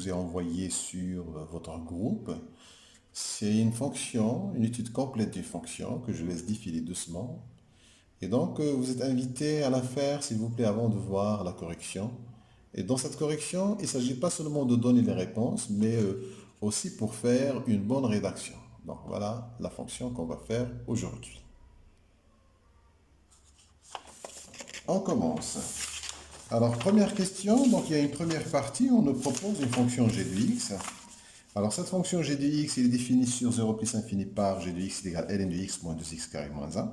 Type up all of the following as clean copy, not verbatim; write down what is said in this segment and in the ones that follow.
vous ai envoyé sur votre groupe. C'est une fonction, une étude complète d'une fonction que je laisse défiler doucement. Et donc, vous êtes invité à la faire, s'il vous plaît, avant de voir la correction. Et dans cette correction, il ne s'agit pas seulement de donner les réponses, mais aussi pour faire une bonne rédaction. Donc, voilà la fonction qu'on va faire aujourd'hui. On commence. Alors, première question, donc il y a une première partie, on nous propose une fonction g de x. Alors, cette fonction g de x, il est définie sur 0 plus infini par g de x est égal à ln de x moins 2x carré moins 1.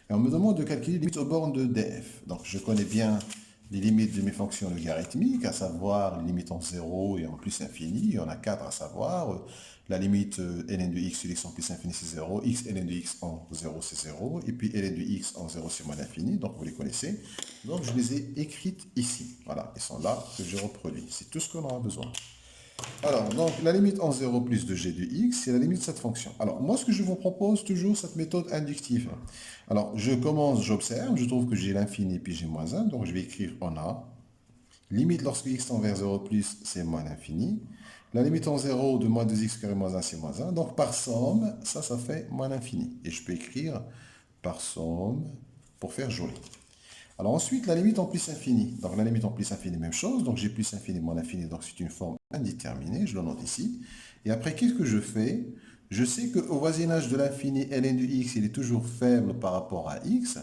Et on me demande de calculer les limites aux bornes de df. Donc, je connais bien les limites de mes fonctions logarithmiques, à savoir les limites en 0 et en plus infini. Il y en a 4 à savoir. La limite ln de x sur x en plus infini, c'est 0. X ln de x en 0, c'est 0. Et puis ln de x en 0, c'est moins l'infini. Donc, vous les connaissez. Donc, je les ai écrites ici. Voilà, elles sont là que je reproduis. C'est tout ce qu'on aura besoin. Alors, donc, la limite en 0 plus de g de x, c'est la limite de cette fonction. Alors, moi, ce que je vous propose, toujours cette méthode inductive. Alors, je commence, j'observe, je trouve que j'ai l'infini puis j'ai moins 1, donc je vais écrire en A. Limite lorsque x tend vers 0 plus, c'est moins l'infini. La limite en 0 de moins 2x carré moins 1, c'est moins 1. Donc, par somme, ça fait moins l'infini. Et je peux écrire par somme pour faire joli. Alors ensuite, la limite en plus infini. Donc la limite en plus infini, même chose. Donc j'ai plus infini, moins infini. Donc c'est une forme indéterminée. Je le note ici. Et après, qu'est-ce que je fais? Je sais qu'au voisinage de l'infini, ln de x, il est toujours faible par rapport à x.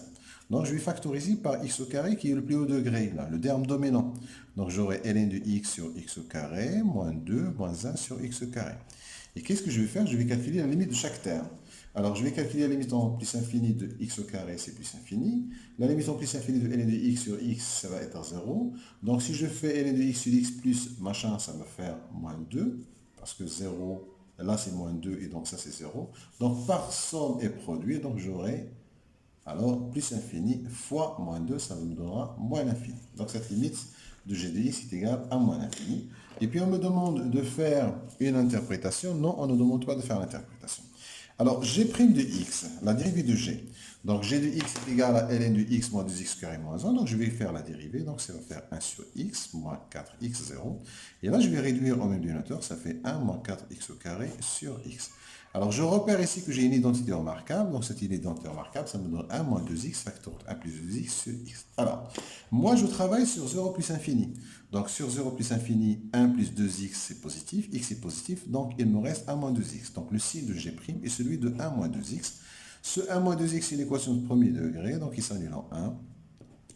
Donc je vais factoriser par x au carré qui est le plus haut degré, là, le terme dominant. Donc j'aurai ln de x sur x au carré, moins 2, moins 1 sur x au carré. Et qu'est-ce que je vais faire? Je vais calculer la limite de chaque terme. Alors, je vais calculer la limite en plus infini de x au carré, c'est plus infini. La limite en plus infini de ln de x sur x, ça va être 0. Donc, si je fais ln de x sur x plus machin, ça va faire moins 2. Parce que 0, là, c'est moins 2 et donc ça, c'est 0. Donc, par somme et produit, donc j'aurai alors plus infini fois moins 2, ça me donnera moins l'infini. Donc, cette limite de g de x est égale à moins l'infini. Et puis, on me demande de faire une interprétation. Non, on ne demande pas de faire l'interprétation. Alors, g' de x, la dérivée de g. Donc, g de x est égal à ln de x moins 2x carré moins 1. Donc, je vais faire la dérivée. Donc, ça va faire 1 sur x moins 4x 0. Et là, je vais réduire au même dénominateur. Ça fait 1 moins 4x au carré sur x. Alors, je repère ici que j'ai une identité remarquable. Donc, cette identité remarquable, ça me donne 1 moins 2x facteur 1 plus 2x sur x. Alors, moi, je travaille sur 0 plus infini. Donc, sur 0 plus infini, 1 plus 2x, c'est positif. X est positif. Donc, il me reste 1 moins 2x. Donc, le signe de g' est celui de 1 moins 2x. Ce 1 moins 2x, c'est une équation de premier degré. Donc, il s'annule en 1.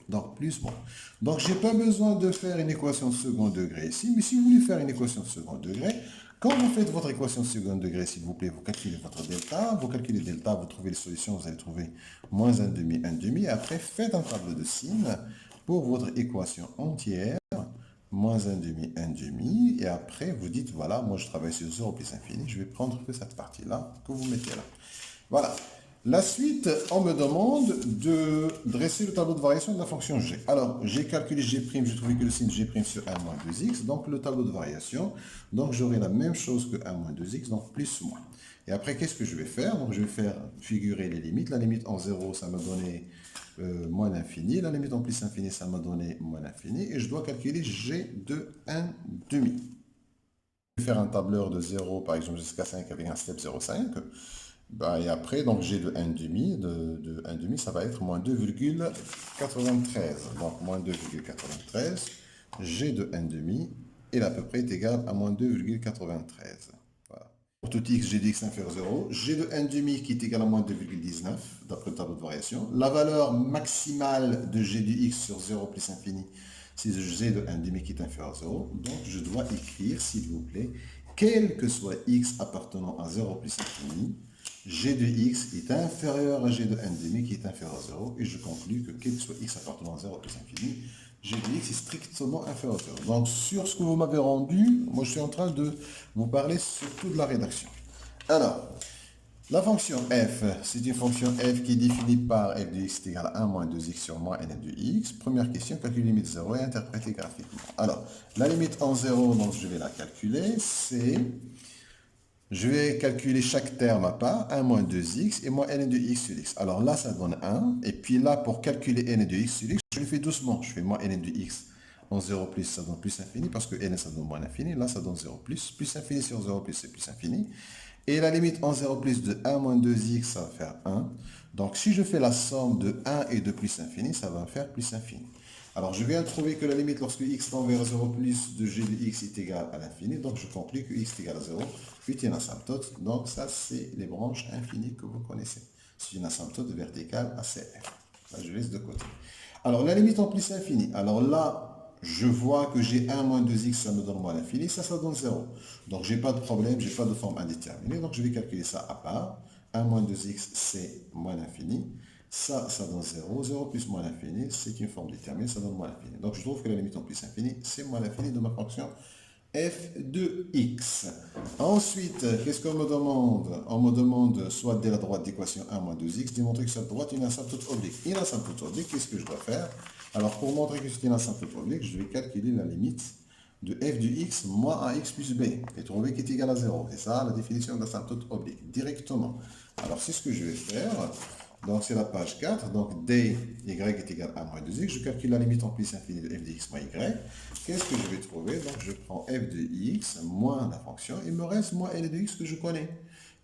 Donc, plus moins. Donc, je n'ai pas besoin de faire une équation de second degré ici. Mais si vous voulez faire une équation de second degré, quand vous faites votre équation de second degré, s'il vous plaît, vous calculez votre delta. Vous calculez delta, vous trouvez les solutions, vous allez trouver moins 1 demi, 1 demi. Après, faites un tableau de signes pour votre équation entière. Moins 1 demi, 1 demi. Et après, vous dites, voilà, moi je travaille sur 0 plus infini. Je vais prendre que cette partie-là que vous mettez là. Voilà. La suite, on me demande de dresser le tableau de variation de la fonction g. Alors, j'ai calculé g', j'ai trouvé que le signe g' sur 1 moins 2x, donc le tableau de variation. Donc, j'aurai la même chose que 1 moins 2x, donc plus moins. Et après, qu'est-ce que je vais faire? Donc, je vais faire figurer les limites. La limite en 0, ça m'a donné moins l'infini. La limite en plus infini, ça m'a donné moins l'infini. Et je dois calculer g de 1 demi. Je vais faire un tableur de 0, par exemple, jusqu'à 5 avec un step 0,5. Bah, et après, donc g de 1 demi, de 1 demi, ça va être moins 2,93. Donc moins 2,93, g de 1 demi, il à peu près est égal à moins 2,93. Voilà. Pour tout x, g de x inférieur à 0, g de 1 demi qui est égal à moins 2,19, d'après le tableau de variation. La valeur maximale de g de x sur 0 plus infini, c'est g de 1 demi qui est inférieur à 0. Donc je dois écrire, s'il vous plaît, quel que soit x appartenant à 0 plus infini, g de x est inférieur à g de 1 demi qui est inférieur à 0. Et je conclus que quel que soit x appartenant à 0 plus infini, g de x est strictement inférieur à 0. Donc sur ce que vous m'avez rendu, moi je suis en train de vous parler surtout de la rédaction. Alors, la fonction f, c'est une fonction f qui est définie par f de x est égal à 1 moins 2x sur moins ln de x. Première question, calcul limite 0 et interpréter graphiquement. Alors, la limite en 0, donc je vais la calculer, c'est... Je vais calculer chaque terme à part, 1 moins 2x et moins ln de x sur x. Alors là, ça donne 1. Et puis là, pour calculer ln de x sur x, je le fais doucement. Je fais moins ln de x en 0 plus, ça donne plus infini, parce que ln, ça donne moins l'infini. Là, ça donne 0 plus. Plus infini sur 0 plus, c'est plus infini. Et la limite en 0 plus de 1 moins 2x, ça va faire 1. Donc, si je fais la somme de 1 et de plus infini, ça va me faire plus infini. Alors, je viens de trouver que la limite lorsque x tend vers 0 plus de g de x est égal à l'infini. Donc, je conclus que x est égal à 0 est une asymptote. Donc, ça, c'est les branches infinies que vous connaissez. C'est une asymptote verticale à CF. Là, je laisse de côté. Alors, la limite en plus infini. Alors là, je vois que j'ai 1 moins 2x, ça me donne moins l'infini. Ça donne 0. Donc, je n'ai pas de problème, je n'ai pas de forme indéterminée. Donc, je vais calculer ça à part. 1 moins 2x, c'est moins l'infini. Ça donne 0. 0 plus moins l'infini, c'est une forme déterminée, ça donne moins l'infini. Donc, je trouve que la limite en plus infini, c'est moins l'infini de ma fonction f de x. Ensuite, qu'est-ce qu'on me demande? On me demande soit dès la droite d'équation 1 moins 2x, démontrer que cette droite est une asymptote oblique. Une asymptote oblique, qu'est-ce que je dois faire? Alors, pour montrer que c'est une asymptote oblique, je vais calculer la limite de f de x moins ax plus b, et trouver qu'il est égal à 0. C'est ça la définition de l'asymptote oblique, directement. Alors, c'est ce que je vais faire. Donc, c'est la page 4. Donc, dy est égal à moins 2x. Je calcule la limite en plus infini de f de x moins y. Qu'est-ce que je vais trouver? Donc, je prends f de x moins la fonction. Il me reste moins l de x que je connais.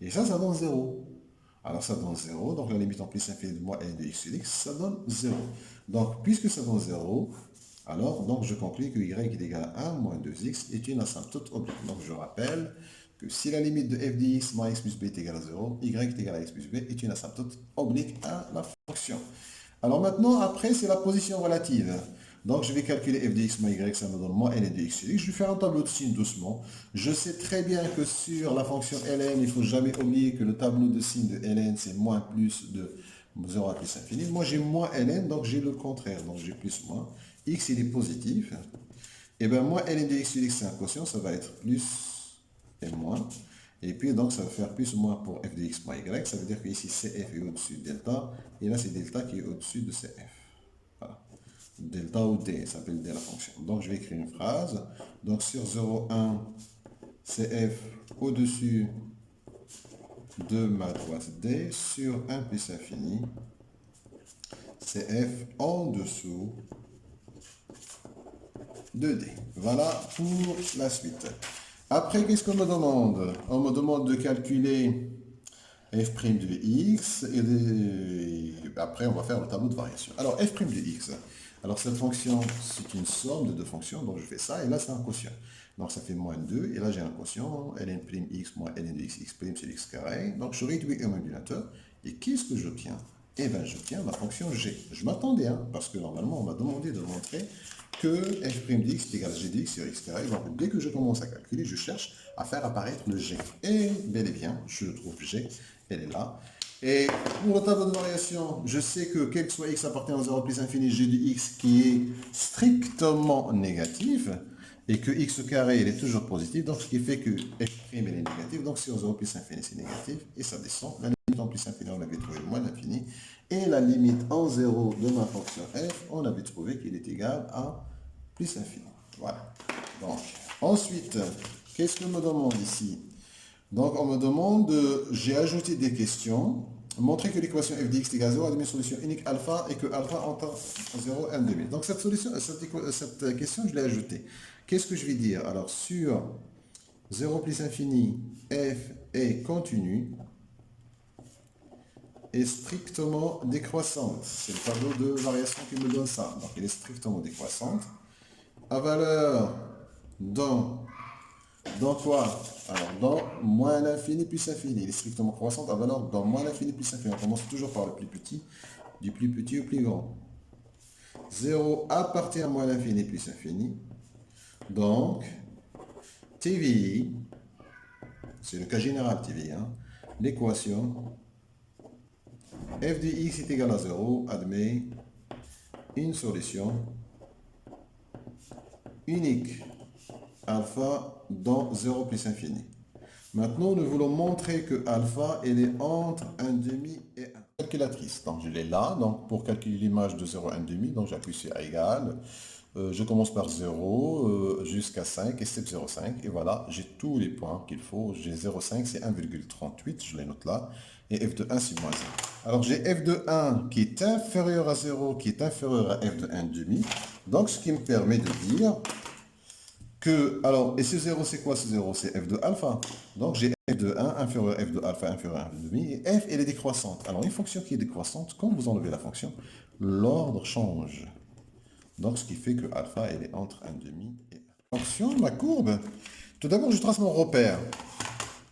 Et ça donne 0. Alors, ça donne 0. Donc, la limite en plus infini de moins l de x sur x, ça donne 0. Donc, puisque ça donne 0, alors, donc, je conclus que y est égal à 1 moins 2x est une asymptote oblique. Donc, je rappelle que si la limite de f de x moins x plus b est égale à 0, y est égal à x plus b est une asymptote oblique à la fonction. Alors maintenant, après, c'est la position relative. Donc, je vais calculer f de x moins y, ça me donne moins ln de x sur x. Je vais faire un tableau de signes doucement. Je sais très bien que sur la fonction ln, il ne faut jamais oublier que le tableau de signes de ln, c'est moins plus de 0 à plus infini. Moi, j'ai moins ln, donc j'ai le contraire. Donc, j'ai plus moins. X, il est positif. Et bien, moins ln de x sur x, c'est un quotient, ça va être plus et moins. Et puis, donc, ça va faire plus ou moins pour f de x moins y. Ça veut dire que ici, cf est au-dessus de delta. Et là, c'est delta qui est au-dessus de cf. Voilà. Delta ou d, ça s'appelle d la fonction. Donc, je vais écrire une phrase. Donc, sur 0,1, cf au-dessus de ma droite d, sur 1 plus infini, cf en dessous de d. Voilà pour la suite. Après, qu'est-ce qu'on me demande? On me demande de calculer f' de x et après on va faire le tableau de variation. Alors f' de x, alors cette fonction c'est une somme de deux fonctions, donc je fais ça et là c'est un quotient. Donc ça fait moins 2 et là j'ai un quotient ln' x moins ln de x, x' c'est x carré. Donc je réduis un modulateur et qu'est-ce que j'obtiens? Eh bien j'obtiens la fonction g. Je m'attendais, parce que normalement on m'a demandé de montrer que f' de x est égal à g de x sur x carré. Donc dès que je commence à calculer, je cherche à faire apparaître le g. Et bel et bien, je trouve g, elle est là. Et pour le tableau de variation, je sais que quel que soit x appartenant à 0 plus infini, g de x qui est strictement négatif, et que x carré, il est toujours positif, donc ce qui fait que f' est négatif, donc sur 0 plus infini, c'est négatif, et ça descend. La limite en plus infini, on avait trouvé moins l'infini, et la limite en 0 de ma fonction f, on avait trouvé qu'il est égal à plus infini. Voilà. Donc, ensuite, qu'est-ce qu'on me demande ici? Donc, on me demande, j'ai ajouté des questions. Montrer que l'équation f de x égale 0 a une solution unique alpha et que alpha entre 0 et 1,5. Donc, cette question, je l'ai ajoutée. Qu'est-ce que je vais dire? Alors, sur 0 plus infini, f est continue et strictement décroissante. C'est le tableau de variation qui me donne ça. Donc, elle est strictement décroissante. À valeur dans quoi? Alors, dans moins l'infini plus infini. Il est strictement croissante à valeur dans moins l'infini plus infini. On commence toujours par le plus petit, du plus petit au plus grand. 0 appartient à moins l'infini plus infini. Donc, TVI, c'est le cas général TVI, l'équation f de x est égal à 0 admet une solution unique alpha dans 0 plus infini. Maintenant, nous voulons montrer que alpha, elle est entre 1,5 et 1. Calculatrice, donc je l'ai là. Donc pour calculer l'image de 0 et 1,5, donc j'appuie sur égal. Je commence par 0 jusqu'à 5 et step 0,5. Et voilà, j'ai tous les points qu'il faut. J'ai 0,5, c'est 1,38, je les note là. Et f de 1, c'est moins 1. Alors j'ai f de 1 qui est inférieur à 0, qui est inférieur à f de 1 demi. Donc ce qui me permet de dire que, alors, et ce 0 c'est quoi ce 0? C'est f de alpha. Donc j'ai f de 1 inférieur à f de alpha inférieur à 1 demi. Et f, elle est décroissante. Alors une fonction qui est décroissante, quand vous enlevez la fonction, l'ordre change. Donc, ce qui fait que alpha, elle est entre 1 demi et 1. Fonction, ma courbe. Tout d'abord, je trace mon repère.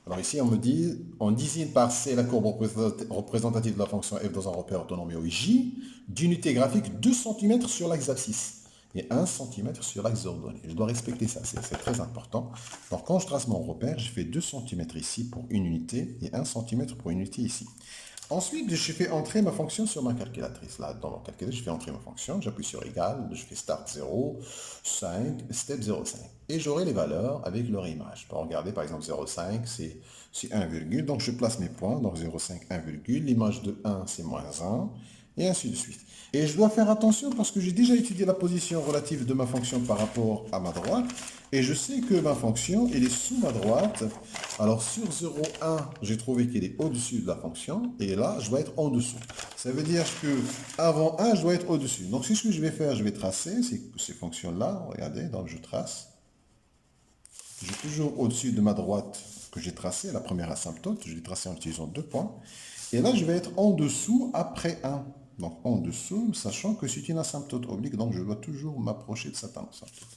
Alors ici, on me dit, on désigne par C la courbe représentative de la fonction f dans un repère autonome J d'unité graphique 2 cm sur l'axe abscisse et 1 cm sur l'axe ordonné. Je dois respecter ça, c'est très important. Donc, quand je trace mon repère, je fais 2 cm ici pour une unité et 1 cm pour une unité ici. Ensuite, je fais entrer ma fonction sur ma calculatrice. Là, dans mon calculatrice, je fais entrer ma fonction, j'appuie sur égal, je fais start 0, 5, step 0,5. Et j'aurai les valeurs avec leur image. Je peux regarder, par exemple, 0,5, c'est 1, donc je place mes points, donc 0,5, 1, l'image de 1, c'est moins 1, et ainsi de suite. Et je dois faire attention parce que j'ai déjà étudié la position relative de ma fonction par rapport à ma droite, et je sais que ma fonction, elle est sous ma droite. Alors sur 0,1, j'ai trouvé qu'elle est au-dessus de la fonction, et là, je dois être en dessous. Ça veut dire que avant 1, je dois être au-dessus. Donc c'est ce que je vais faire, je vais tracer ces fonctions-là, regardez, donc je trace. J'ai toujours au-dessus de ma droite que j'ai tracé, la première asymptote, je l'ai tracé en utilisant 2 points. Et là, je vais être en dessous après 1. Donc en dessous, sachant que c'est une asymptote oblique, donc je dois toujours m'approcher de cette asymptote.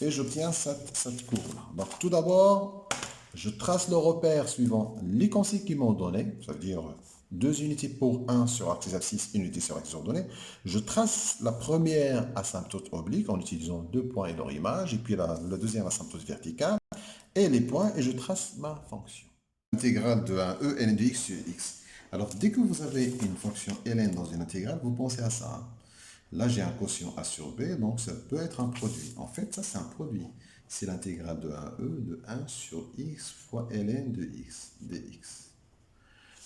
Et j'obtiens cette courbe-là. Donc tout d'abord, je trace le repère suivant les consignes qui m'ont donné, ça veut dire 2 unités pour 1 sur axis abscisse, 1 unité sur axis ordonné. Je trace la première asymptote oblique en utilisant 2 points et leur image, et puis la deuxième asymptote verticale, et les points, et je trace ma fonction. Intégrale de 1e ln de x sur x. Alors, dès que vous avez une fonction ln dans une intégrale, vous pensez à ça. Hein. Là, j'ai un quotient a sur b, donc ça peut être un produit. En fait, ça, c'est un produit. C'est l'intégrale de 1e de 1 sur x fois ln de x dx.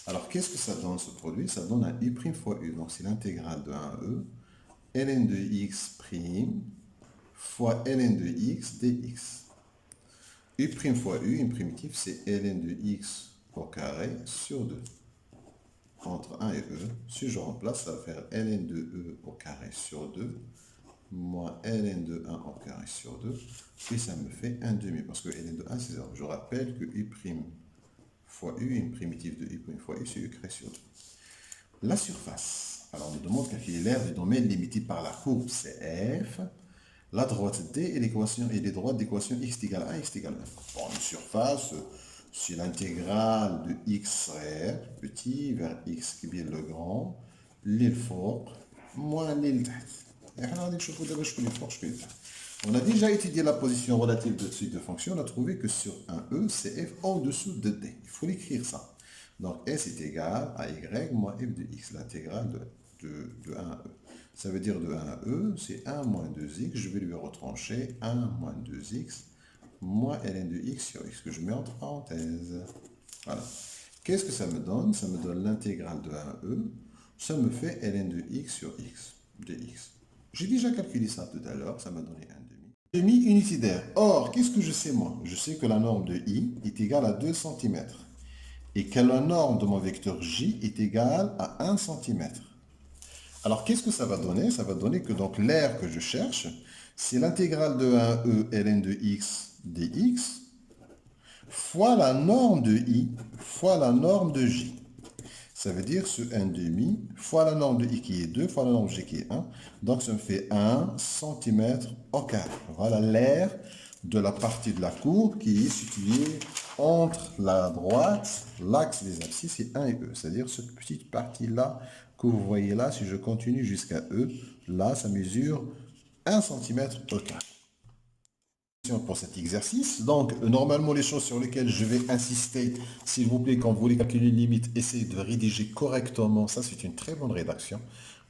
Alors, qu'est-ce que ça donne, ce produit? Ça donne un u' fois u. Donc, c'est l'intégrale de 1e ln de x' fois ln de x dx. U' fois u, une primitive, c'est ln de x au carré sur 2. Entre 1 et e, si je remplace, ça va faire ln de e au carré sur 2, moins ln de 1 au carré sur 2, et ça me fait 1 demi, parce que ln de 1, c'est 0. Je rappelle que u' fois u, une primitive de u' fois u, c'est u carré sur 2. La surface. Alors, on nous demande de calculer l'aire du domaine limité par la courbe CF. La droite D et l'équation et les droites d'équation x égale 1, x égale 1. Bon, une surface, c'est l'intégrale de x rare, petit, vers x qui est le grand, l'île fort, moins l'île tête. On a déjà étudié la position relative de ces deux fonctions. On a trouvé que sur un e, c'est f en dessous de d. Il faut l'écrire ça. Donc s est égal à y moins f de x, l'intégrale de 1 à e. Ça veut dire de 1 à e, c'est 1 moins 2x, je vais lui retrancher 1 moins 2x moins ln de x sur x, que je mets entre parenthèses. Voilà. Qu'est-ce que ça me donne? Ça me donne l'intégrale de 1 à e, ça me fait ln de x sur x, dx. J'ai déjà calculé ça tout à l'heure, ça m'a donné 1 demi. Demi-unité d'air. Or, qu'est-ce que je sais moi? Je sais que la norme de i est égale à 2 cm. Et que la norme de mon vecteur j est égale à 1 cm. Alors, qu'est-ce que ça va donner? Ça va donner que donc l'aire que je cherche, c'est l'intégrale de 1e ln de x dx fois la norme de i fois la norme de j. Ça veut dire ce 1 demi fois la norme de i qui est 2 fois la norme de j qui est 1. Donc, ça me fait 1 cm au carré. Voilà l'aire de la partie de la courbe qui est située entre la droite, l'axe des abscisses et 1 et e. C'est-à-dire cette petite partie-là que vous voyez là, si je continue jusqu'à e, là, ça mesure 1 cm au carré. Pour cet exercice. Donc, normalement, les choses sur lesquelles je vais insister, s'il vous plaît, quand vous voulez calculer une limite, essayez de rédiger correctement. Ça, c'est une très bonne rédaction.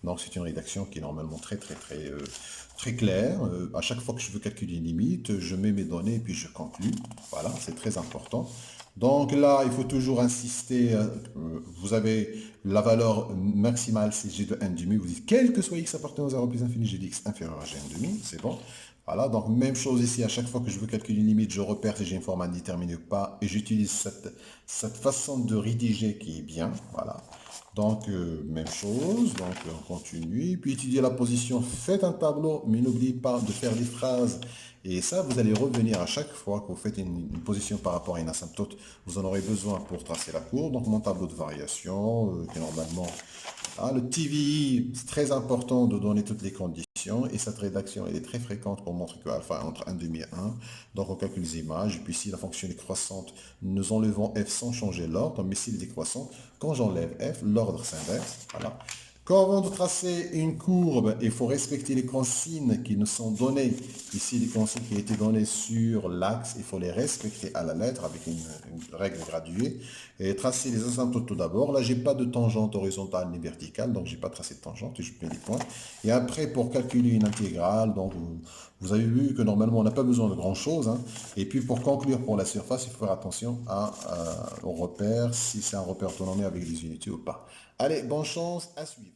Donc, c'est une rédaction qui est normalement très claire. À chaque fois que je veux calculer une limite, je mets mes données et puis je conclue. Voilà, c'est très important. Donc là, il faut toujours insister, vous avez la valeur maximale, c'est g de n demi, vous dites, quel que soit x appartenant à 0 plus infini, g de x inférieur à g n demi, c'est bon. Voilà, donc même chose ici, à chaque fois que je veux calculer une limite, je repère si j'ai une forme indéterminée ou pas, et j'utilise cette façon de rédiger qui est bien, voilà. Donc, même chose, donc on continue, puis étudier la position, faites un tableau, mais n'oubliez pas de faire des phrases, et ça, vous allez revenir à chaque fois que vous faites une position par rapport à une asymptote, vous en aurez besoin pour tracer la courbe, donc mon tableau de variation, qui est normalement, le TVI, c'est très important de donner toutes les conditions, et cette rédaction, elle est très fréquente pour montrer que alpha est entre 1 demi et 1, donc on calcule les images, et puis si la fonction est croissante, nous enlevons f sans changer l'ordre, mais s'il est décroissant, quand j'enlève f, l'ordre s'inverse. Voilà. Quand on veut tracer une courbe, il faut respecter les consignes qui nous sont données. Ici, les consignes qui ont été données sur l'axe, il faut les respecter à la lettre avec une règle graduée. Et tracer les asymptotes tout d'abord. Là, j'ai pas de tangente horizontale ni verticale, donc j'ai pas tracé de tangente, je mets les points. Et après, pour calculer une intégrale, donc vous avez vu que normalement, on n'a pas besoin de grand-chose. Hein. Et puis, pour conclure pour la surface, il faut faire attention au repère, si c'est un repère autonomé avec des unités ou pas. Allez, bonne chance, à suivre.